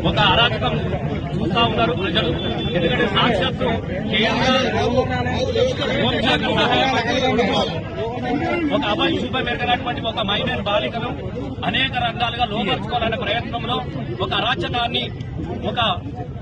ఒక అరాచకం చూస్తా ఉన్నారు ప్రజలు. ఎందుకంటే సాక్షాత్తు కేంద్ర హోంశాఖ సహాయ మంత్రి ఒక అభయ శుభమెరగనటువంటి ఒక మైనర్ బాలికను అనేక రంగాలుగా లోపరుచుకోవాలనే ప్రయత్నంలో ఒక అరాచకాన్ని, ఒక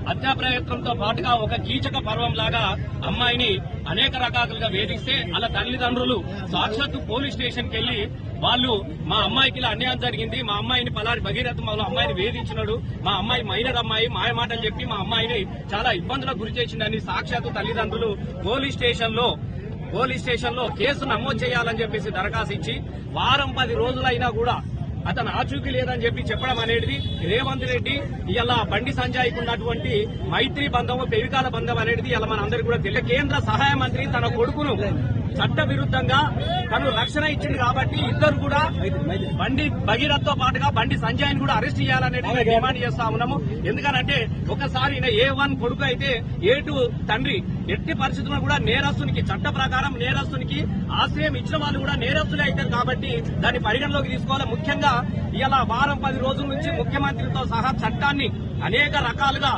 హత్యా ప్రయత్నంతో పాటుగా ఒక కీచక పర్వం లాగా అమ్మాయిని అనేక రకాలుగా వేధిస్తే అలా తల్లిదండ్రులు సాక్షాత్తు పోలీస్ స్టేషన్ కి వెళ్లి వాళ్ళు మా అమ్మాయికి ఇలా అన్యాయం జరిగింది, మా అమ్మాయిని పలారి భగీరథ అమ్మాయిని వేధించినాడు, మా అమ్మాయి మైనర్ అమ్మాయి మాయమాటలు చెప్పి మా అమ్మాయిని చాలా ఇబ్బందులకు గురి చేసిందని సాక్షాత్తు తల్లిదండ్రులు పోలీస్ స్టేషన్ లో కేసు నమోదు చేయాలని చెప్పేసి దరఖాస్తు ఇచ్చి వారం 10 రోజులైనా కూడా అతను ఆచూకీ లేదని చెప్పి చెప్పడం అనేది రేవంత్ రెడ్డి ఇలా బండి సంజయ్కి ఉన్నటువంటి మైత్రి బంధం, పెరికాల బంధం అనేది ఇలా మనందరికీ కూడా తెలియదు. కేంద్ర సహాయ మంత్రి తన కొడుకును చట్ట విరుద్ధంగా తను రక్షణ ఇచ్చింది కాబట్టి ఇద్దరు కూడా బండి భగీరథతో పాటుగా బండి సంజయ్ని కూడా అరెస్ట్ చేయాలనేది డిమాండ్ చేస్తా ఉన్నాము. ఎందుకనంటే ఒకసారి A1 కొడుకు అయితే A2 తండ్రి ఎట్టి పరిస్థితుల్లో కూడా నేరస్తునికి, చట్ట ప్రకారం నేరస్తునికి ఆశ్రయం ఇచ్చిన వాళ్ళు కూడా నేరస్తులే అవుతారు కాబట్టి దాన్ని పరిగణలోకి తీసుకోవాలి. ముఖ్యంగా ఇలా వారం 10 రోజుల నుంచి ముఖ్యమంత్రితో సహా చట్టాన్ని అనేక రకాలుగా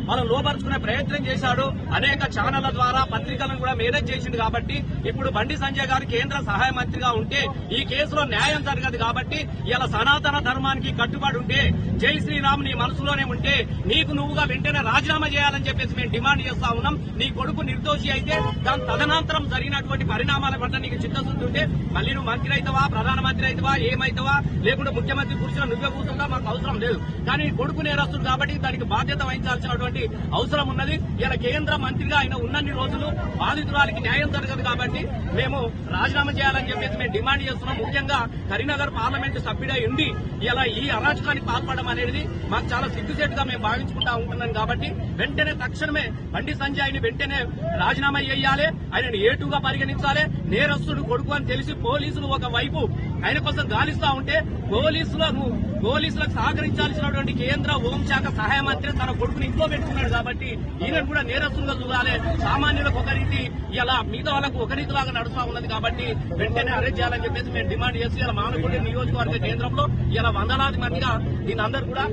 మనం లోపరుచుకునే ప్రయత్నం చేశాడు. అనేక ఛానళ్ల ద్వారా పత్రికలను కూడా మేనేజ్ చేసింది కాబట్టి ఇప్పుడు బండి సంజయ్ గారు కేంద్ర సహాయ మంత్రిగా ఉంటే ఈ కేసులో న్యాయం జరగదు కాబట్టి ఇలా సనాతన ధర్మానికి కట్టుబడి ఉంటే, జై శ్రీరామ్ నీ మనసులోనే ఉంటే నీకు నువ్వుగా వెంటనే రాజీనామా చేయాలని చెప్పేసి మేము డిమాండ్ చేస్తా ఉన్నాం. నీ కొడుకు నిర్దోషి అయితే దాని తదనంతరం జరిగినటువంటి పరిణామాల పట్ల నీకు చిత్తశుద్ధి ఉంటే మళ్ళీ నువ్వు మంత్రి అవుతావా, ప్రధానమంత్రి అవుతావా, ఏమైతావా, లేకుంటే ముఖ్యమంత్రి కూర్చున్న నువ్వే కూర్చుంటా మాకు అవసరం లేదు. కానీ కొడుకు నేరస్తుడు కాబట్టి దానికి బాధ్యత వహించాల్సినటువంటి అవసరం ఉన్నది. ఇలా కేంద్ర మంత్రిగా ఆయన ఉన్నన్ని రోజులు బాధితురాలికి న్యాయం జరగదు కాబట్టి మేము రాజీనామా చేయాలని చెప్పేసి మేము డిమాండ్ చేస్తున్నాం. ముఖ్యంగా కరీంనగర్ పార్లమెంటు సభ్యుడై ఉండి ఇలా ఈ అరాచకానికి పాల్పడడం అనేది మాకు చాలా సిగ్గుసేటుగా మేము భావించుకుంటా ఉంటున్నాం కాబట్టి వెంటనే తక్షణమే బండి సంజయ్ని వెంటనే రాజీనామా చేయాలి, ఆయనను A2గా పరిగణించాలి. నేరస్తుడు కొడుకు అని తెలిసి పోలీసులు ఒకవైపు ఆయన కోసం గాలిస్తా ఉంటే పోలీసులకు సహకరించాల్సినటువంటి కేంద్ర హోంశాఖ సహాయ మంత్రి తన కొడుకుని ఇంట్లో పెట్టుకున్నాడు కాబట్టి ఈయన కూడా నేరస్తులుగా చూడాలి. సామాన్యులకు ఒక రీతి, ఇలా మిగతా వాళ్ళకు ఒక రీతిలాగా నడుస్తా ఉన్నది కాబట్టి వెంటనే అరెస్ట్ చేయాలని చెప్పేసి మేము డిమాండ్ చేసి ఇలా మానకొండ నియోజకవర్గ కేంద్రంలో ఇలా వందలాది మందిగా దీని అందరూ కూడా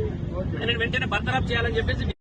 వెంటనే బర్తరఫ్ చేయాలని చెప్పేసి